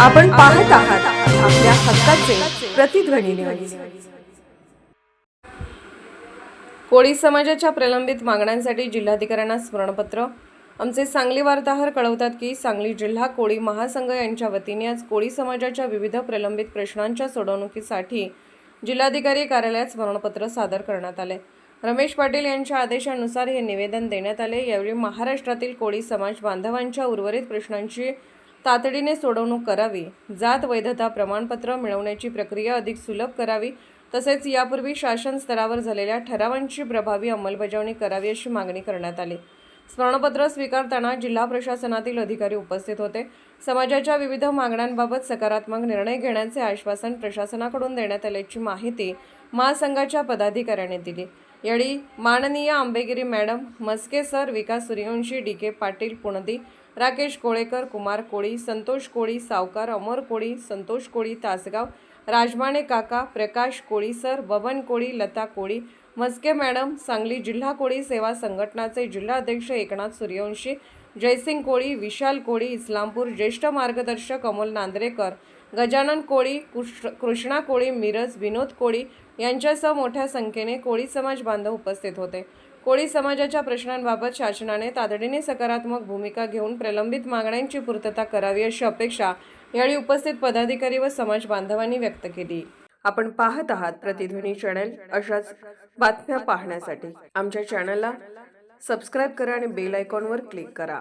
आपण पाहत आहात आपल्या हक्काचे प्रतिध्वनी न्यूज। कोळी समाजाच्या प्रलंबित मागण्यांसाठी जिल्हाधिकाऱ्यांना स्मरणपत्र। आमचे सांगली वार्ताहर कळवतात की सांगली जिल्हा कोळी महासंघ यांच्या वतीने आज कोळी समाजाच्या विविध प्रलंबित प्रश्नांच्या सोडवणुकीसाठी जिल्हाधिकारी कार्यालयात स्मरणपत्र सादर करण्यात आले। रमेश पाटील यांच्या आदेशानुसार हे निवेदन देण्यात आले। यावेळी महाराष्ट्रातील कोळी समाज बांधवांच्या उर्वरित प्रश्नांची तातडीने सोडवणूक करावी, जात वैधता प्रमाणपत्र मिळवण्याची प्रक्रिया अधिक सुलभ करावी, तसेच यापूर्वी शासन स्तरावर झालेल्या ठरावांची प्रभावी अंमलबजावणी करावी अशी मागणी करण्यात आली। स्मरणपत्र स्वीकारताना जिल्हा प्रशासनातील अधिकारी उपस्थित होते। समाजाच्या विविध मागण्यांबाबत सकारात्मक निर्णय घेण्याचे आश्वासन प्रशासनाकडून देण्यात आल्याची माहिती महासंघाच्या पदाधिकाऱ्यांनी दिली। यावेळी माननीय आंबेगिरी मॅडम, मस्के सर, विकास सूर्यवंशी, डी.के. पाटील, पुणदी, राकेश कोळेकर, कुमार कोळी, संतोष कोळी, सावकार, अमर कोळी, संतोष कोळी, तासगाव, राजमाने काका, प्रकाश कोळी सर, बबन कोळी, लता कोळी, मस्के मॅडम, सांगली जिल्हा कोळी सेवा संघटनाचे जिल्हा अध्यक्ष एकनाथ सूर्यवंशी, जयसिंग कोळी, विशाल कोळी, इस्लामपूर, ज्येष्ठ मार्गदर्शक अमोल नांद्रेकर, गजानन कोळी, कृष्णा कोळी, मिरज, विनोद कोळी यांच्यासह मोठ्या संख्येने कोळी समाज बांधव उपस्थित होते। कोळी समाजाच्या प्रश्नांबाबत शासनाने तातडीने सकारात्मक भूमिका घेऊन प्रलंबित मागण्यांची पूर्तता करावी अशी अपेक्षा यावेळी उपस्थित पदाधिकारी व समाज बांधवांनी व्यक्त केली। आपण पाहत आहात प्रतिध्वनी चॅनल। अशाच बातम्या पाहण्यासाठी आमच्या चॅनलला सबस्क्राइब करा आणि बेल आयकॉनवर क्लिक करा।